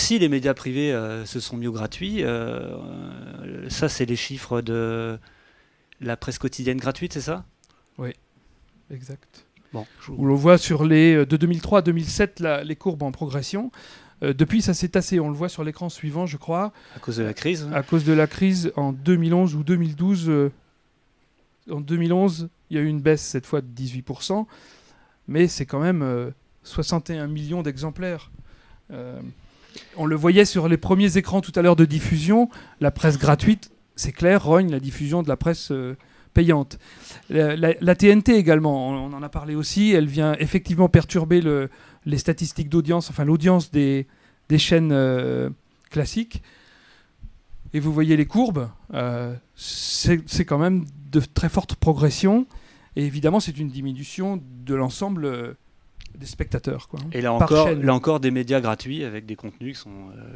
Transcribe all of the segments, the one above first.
aussi, les médias privés se sont mis au gratuit. Ça, c'est les chiffres de la presse quotidienne gratuite, c'est ça? Oui, exact. Bon, Où l'on voit sur de 2003 à 2007 les courbes en progression. Depuis, ça s'est tassé. On le voit sur l'écran suivant, je crois. à cause de la crise. À cause de la crise en 2011 ou 2012. En 2011, il y a eu une baisse cette fois de 18%. Mais c'est quand même 61 millions d'exemplaires. On le voyait sur les premiers écrans tout à l'heure de diffusion. La presse gratuite, c'est clair, rogne la diffusion de la presse payante. La TNT également, on en a parlé aussi, elle vient effectivement perturber les statistiques d'audience, enfin l'audience des chaînes classiques. Et vous voyez les courbes, c'est quand même de très fortes progressions. Et évidemment, c'est une diminution de l'ensemble des spectateurs, quoi. Et là encore, des médias gratuits avec des contenus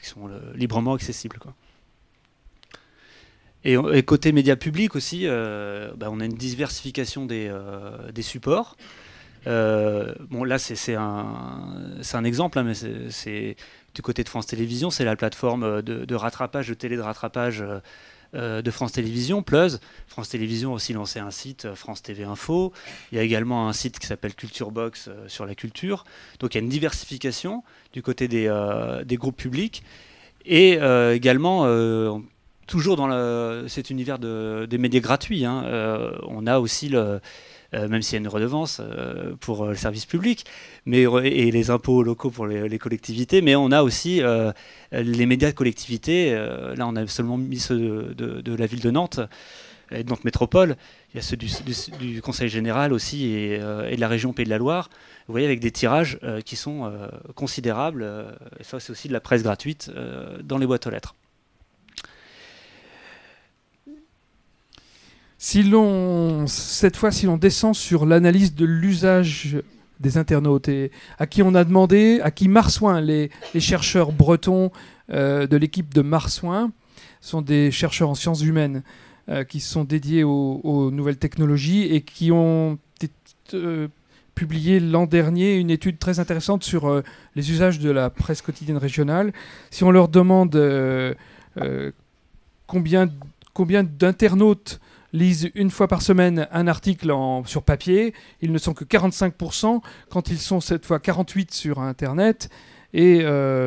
qui sont librement accessibles, quoi. Et côté médias publics aussi, on a une diversification des supports. Bon, là, c'est un exemple, hein, mais c'est du côté de France Télévisions, c'est la plateforme de rattrapage, de télé de rattrapage de France Télévisions, Plus. France Télévisions a aussi lancé un site, France TV Info. Il y a également un site qui s'appelle Culture Box sur la culture. Donc il y a une diversification du côté des groupes publics. Et également, toujours dans cet univers des médias gratuits, hein, on a aussi même s'il y a une redevance pour le service public et les impôts locaux pour les collectivités, mais on a aussi les médias de collectivité. Là, on a seulement mis ceux de la ville de Nantes et de Nantes Métropole. Il y a ceux du Conseil général aussi et de la région Pays de la Loire. Vous voyez, avec des tirages qui sont considérables. Et ça, c'est aussi de la presse gratuite dans les boîtes aux lettres. Cette fois, si l'on descend sur l'analyse de l'usage des internautes et à qui on a demandé, à qui Marsouin, les chercheurs bretons de l'équipe de Marsouin, sont des chercheurs en sciences humaines qui sont dédiés aux nouvelles technologies et qui ont publié l'an dernier une étude très intéressante sur les usages de la presse quotidienne régionale. Si on leur demande combien d'internautes lisent une fois par semaine un article sur papier, ils ne sont que 45%, quand ils sont cette fois 48% sur Internet et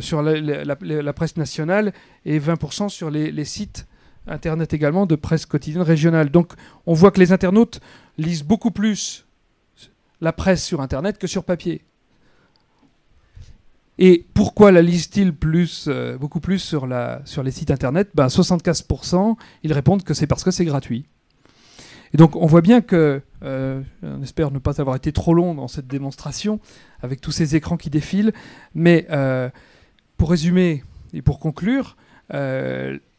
sur la presse nationale et 20% sur les sites Internet également de presse quotidienne régionale. Donc on voit que les internautes lisent beaucoup plus la presse sur Internet que sur papier. Et pourquoi la lisent-ils beaucoup plus sur les sites Internet? 75%, ils répondent que c'est parce que c'est gratuit. Et donc on voit bien que, on espère ne pas avoir été trop long dans cette démonstration, avec tous ces écrans qui défilent, mais pour résumer et pour conclure,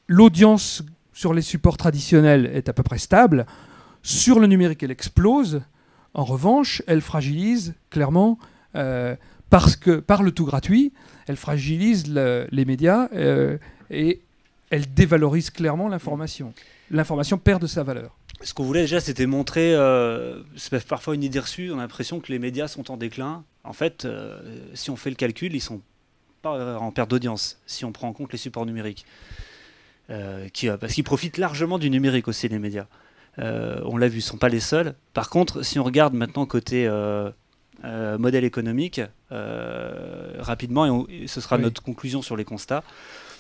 l'audience sur les supports traditionnels est à peu près stable. Sur le numérique, elle explose. En revanche, elle fragilise clairement, parce que par le tout gratuit, elle fragilise les médias et elle dévalorise clairement l'information. L'information perd de sa valeur. Ce qu'on voulait déjà, c'était montrer, c'est parfois une idée reçue, on a l'impression que les médias sont en déclin. En fait, si on fait le calcul, ils ne sont pas en perte d'audience, si on prend en compte les supports numériques. Parce qu'ils profitent largement du numérique aussi, les médias. On l'a vu, ils ne sont pas les seuls. Par contre, si on regarde maintenant côté modèle économique, rapidement, et ce sera notre conclusion sur les constats.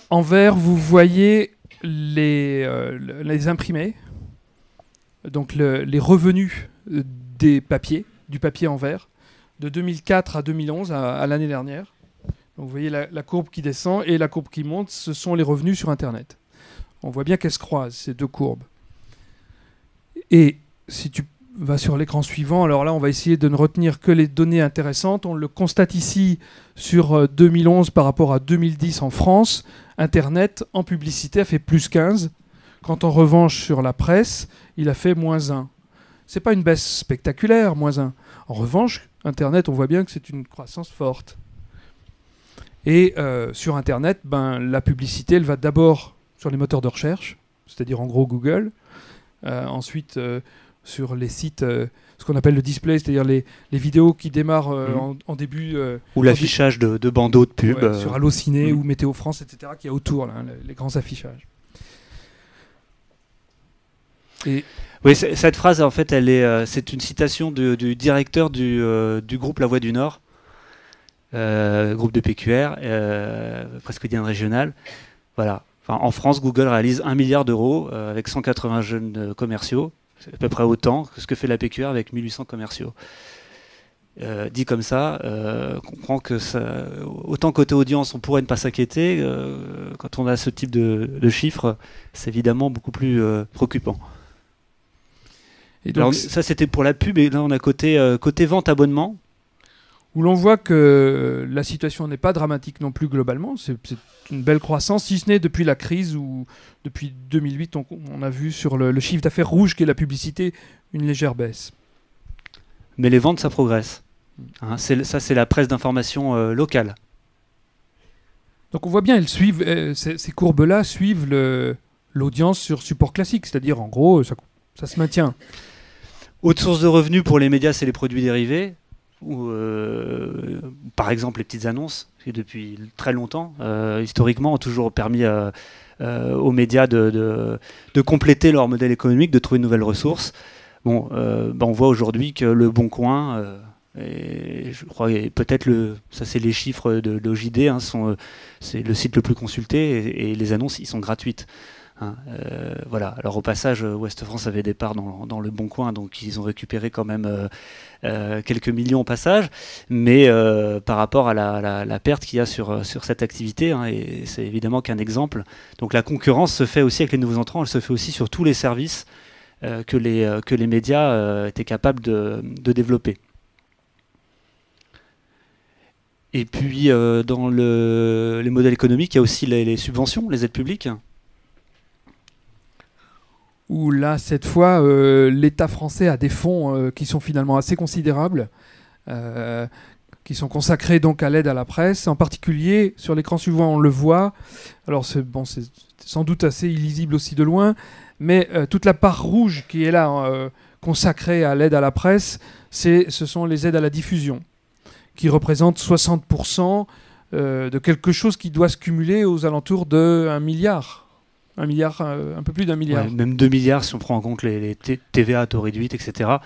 En vert, vous voyez les imprimés. Donc les revenus du papier en vert, de 2004 à 2011, à l'année dernière. Donc vous voyez la courbe qui descend et la courbe qui monte, ce sont les revenus sur Internet. On voit bien qu'elles se croisent, ces deux courbes. Et si tu vas sur l'écran suivant, alors là on va essayer de ne retenir que les données intéressantes. On le constate ici sur 2011 par rapport à 2010 en France. Internet en publicité a fait plus 15. Quand en revanche sur la presse, il a fait moins 1. C'est pas une baisse spectaculaire, moins 1. En revanche, Internet, on voit bien que c'est une croissance forte. Et sur Internet, la publicité, elle va d'abord sur les moteurs de recherche, c'est-à-dire en gros Google. Ensuite, sur les sites ce qu'on appelle le display, c'est-à-dire les vidéos qui démarrent en début. Ou l'affichage de bandeaux de pub. Sur Allociné ou Météo France, etc., qui est autour, là, les grands affichages. Et oui, cette phrase, en fait, c'est une citation du directeur du groupe La Voix du Nord, groupe de PQR, presque quotidien régional. Voilà. Enfin, en France, Google réalise 1 milliard d'euros avec 180 jeunes commerciaux. C'est à peu près autant que ce que fait la PQR avec 1800 commerciaux. Dit comme ça, on comprend que autant côté audience, on pourrait ne pas s'inquiéter. Quand on a ce type de chiffres, c'est évidemment beaucoup plus préoccupant. Et donc, alors, ça, c'était pour la pub, et là, on a côté vente abonnement. Où l'on voit que la situation n'est pas dramatique non plus globalement. C'est une belle croissance, si ce n'est depuis la crise où, depuis 2008, on a vu sur le chiffre d'affaires rouge qui est la publicité une légère baisse. Mais les ventes, ça progresse. Hein, ça, c'est la presse d'information locale. Donc on voit bien, ces courbes-là suivent l'audience sur support classique, c'est-à-dire en gros, ça se maintient. Autre source de revenus pour les médias, c'est les produits dérivés. Ou par exemple les petites annonces, qui depuis très longtemps, historiquement, ont toujours permis aux médias de compléter leur modèle économique, de trouver de nouvelles ressources. Bon, on voit aujourd'hui que Le Bon Coin, et je crois peut-être ça c'est les chiffres de l'OJD, hein, c'est le site le plus consulté, et les annonces, ils sont gratuites. Hein, voilà. Alors au passage, Ouest France avait des parts dans Le Bon Coin, donc ils ont récupéré quand même quelques millions au passage, mais par rapport à la perte qu'il y a sur cette activité, hein, et c'est évidemment qu'un exemple. Donc la concurrence se fait aussi avec les nouveaux entrants, elle se fait aussi sur tous les services que les médias étaient capables de développer. Et puis dans les modèles économiques, il y a aussi les subventions, les aides publiques. Où là, cette fois, l'État français a des fonds qui sont finalement assez considérables, qui sont consacrés donc à l'aide à la presse. En particulier, sur l'écran suivant, on le voit. Alors, c'est sans doute assez illisible aussi de loin, mais toute la part rouge qui est là, consacrée à l'aide à la presse, ce sont les aides à la diffusion, qui représentent 60% de quelque chose qui doit se cumuler aux alentours de 1 milliard. 1 milliard, un peu plus d'1 milliard. Ouais, même 2 milliards si on prend en compte les TVA à taux réduit, etc.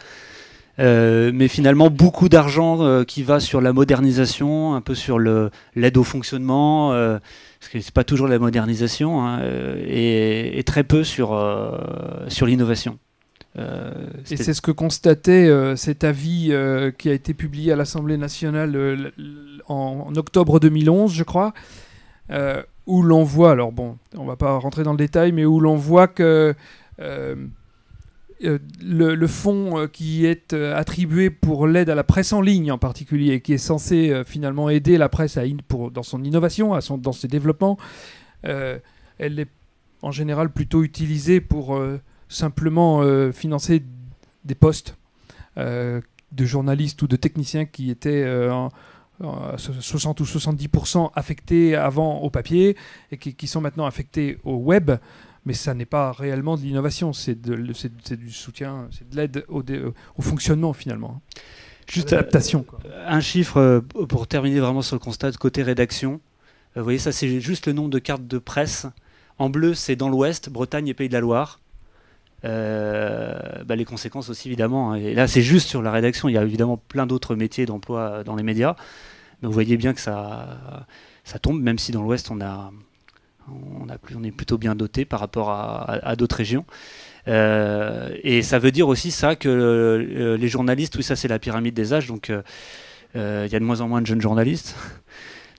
Mais finalement, beaucoup d'argent qui va sur la modernisation, un peu sur l'aide au fonctionnement, parce que c'est pas toujours la modernisation, hein, et très peu sur l'innovation. Et c'est ce que constatait cet avis qui a été publié à l'Assemblée nationale en octobre 2011, je crois, où l'on voit, alors bon, on va pas rentrer dans le détail, mais où l'on voit que le fonds qui est attribué pour l'aide à la presse en ligne en particulier, qui est censé finalement aider la presse dans son innovation, dans ses développements, elle est en général plutôt utilisée pour simplement financer des postes de journalistes ou de techniciens qui étaient 60 ou 70% affectés avant au papier et qui sont maintenant affectés au web, mais ça n'est pas réellement de l'innovation, c'est du soutien, c'est de l'aide au fonctionnement finalement. Juste l'adaptation. Un chiffre pour terminer vraiment sur le constat de côté rédaction. Vous voyez, ça c'est juste le nombre de cartes de presse. En bleu, c'est dans l'Ouest, Bretagne et Pays de la Loire. Les conséquences aussi évidemment, hein. Et là c'est juste sur la rédaction, il y a évidemment plein d'autres métiers d'emploi dans les médias, mais vous voyez bien que ça tombe, même si dans l'Ouest on est plutôt bien doté par rapport à d'autres régions, et ça veut dire aussi ça que les journalistes, oui, ça c'est la pyramide des âges, donc il y a de moins en moins de jeunes journalistes.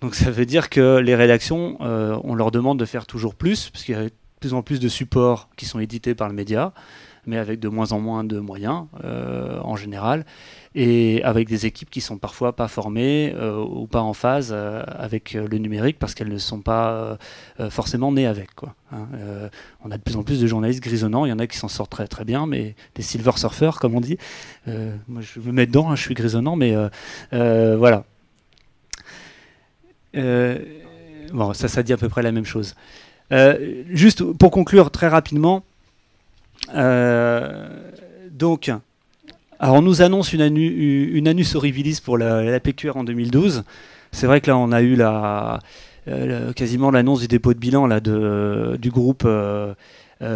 Donc ça veut dire que les rédactions, on leur demande de faire toujours plus, parce qu'il y a plus en plus de supports qui sont édités par le média, mais avec de moins en moins de moyens en général, et avec des équipes qui sont parfois pas formées ou pas en phase avec le numérique parce qu'elles ne sont pas forcément nées avec, quoi. Hein, on a de plus en plus de journalistes grisonnants, il y en a qui s'en sortent très très bien, mais des silver surfers comme on dit. Moi je me mets dedans, hein, je suis grisonnant, mais voilà. Bon, ça dit à peu près la même chose. Juste pour conclure très rapidement, donc Alors on nous annonce une annus horribilis pour la PQR en 2012. C'est vrai que là on a eu quasiment l'annonce du dépôt de bilan là, du groupe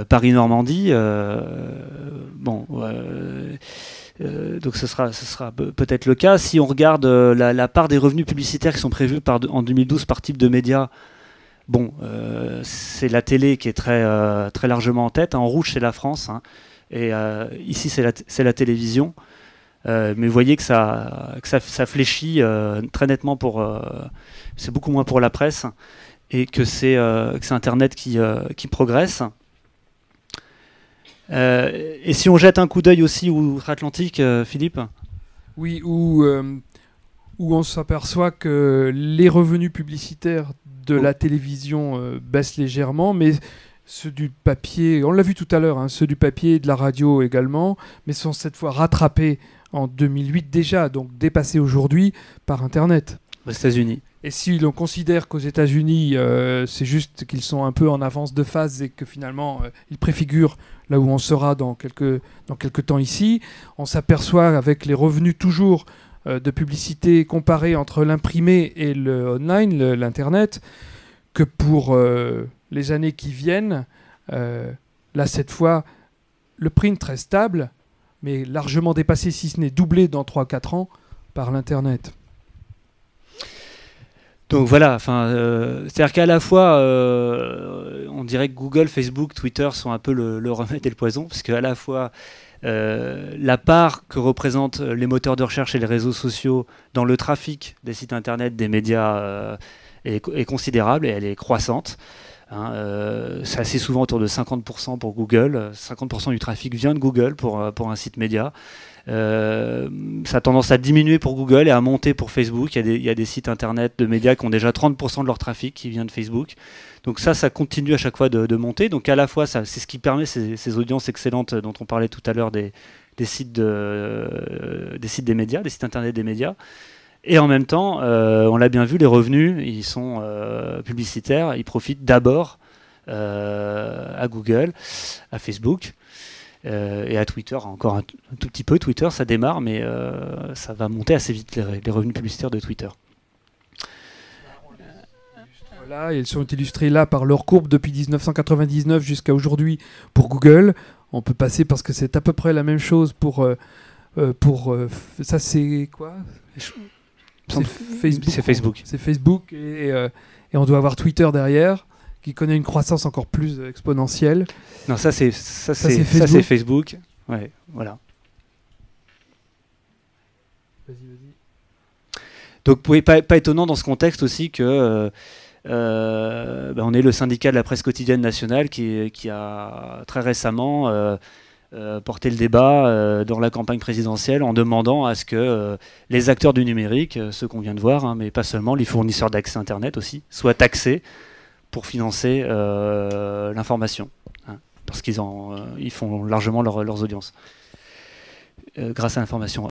Paris-Normandie. Donc ce sera peut-être le cas. Si on regarde la part des revenus publicitaires qui sont prévus en 2012 par type de médias, c'est la télé qui est très, très largement en tête. En rouge, c'est la France. Hein. Et ici, c'est la télévision. Mais vous voyez que ça fléchit très nettement c'est beaucoup moins pour la presse et que c'est Internet qui progresse. Et si on jette un coup d'œil aussi outre-Atlantique, Philippe? Oui, où on s'aperçoit que les revenus publicitaires de la télévision baissent légèrement, mais ceux du papier, on l'a vu tout à l'heure, hein, ceux du papier et de la radio également, mais sont cette fois rattrapés en 2008 déjà, donc dépassés aujourd'hui par Internet. Aux États-Unis. Et si l'on considère qu'aux États-Unis, c'est juste qu'ils sont un peu en avance de phase et que finalement, ils préfigurent là où on sera dans quelques temps ici, on s'aperçoit avec les revenus toujours de publicité comparés entre l'imprimé et le online, l'Internet, que pour les années qui viennent, là cette fois, le print reste stable, mais largement dépassé, si ce n'est doublé dans 3-4 ans, par l'Internet. Donc voilà, c'est-à-dire qu'à la fois, on dirait que Google, Facebook, Twitter sont un peu le remède et le poison, parce qu'à la fois, la part que représentent les moteurs de recherche et les réseaux sociaux dans le trafic des sites internet, des médias, est considérable et elle est croissante. Hein, c'est assez souvent autour de 50% pour Google. 50% du trafic vient de Google pour un site média. Ça a tendance à diminuer pour Google et à monter pour Facebook. Il y a des sites internet de médias qui ont déjà 30% de leur trafic qui vient de Facebook. Donc ça continue à chaque fois de monter. Donc à la fois, c'est ce qui permet ces audiences excellentes dont on parlait tout à l'heure des sites des médias, des sites internet des médias. Et en même temps, on l'a bien vu, les revenus, ils sont publicitaires, ils profitent d'abord à Google, à Facebook et à Twitter, encore un tout petit peu. Twitter, ça démarre, mais ça va monter assez vite, les revenus publicitaires de Twitter. Voilà, ils sont illustrés là par leur courbe depuis 1999 jusqu'à aujourd'hui pour Google. On peut passer parce que c'est à peu près la même chose pour ça c'est quoi? C'est Facebook. C'est Facebook. C'est Facebook et on doit avoir Twitter derrière qui connaît une croissance encore plus exponentielle. Non, ça c'est Facebook. Ouais, voilà. Vas-y. Donc, oui, pas étonnant dans ce contexte aussi que on est le syndicat de la presse quotidienne nationale qui a très récemment porté le débat dans la campagne présidentielle en demandant à ce que les acteurs du numérique, ceux qu'on vient de voir, hein, mais pas seulement, les fournisseurs d'accès Internet aussi, soient taxés pour financer l'information, hein, parce qu'ils font largement leurs audiences grâce à l'information.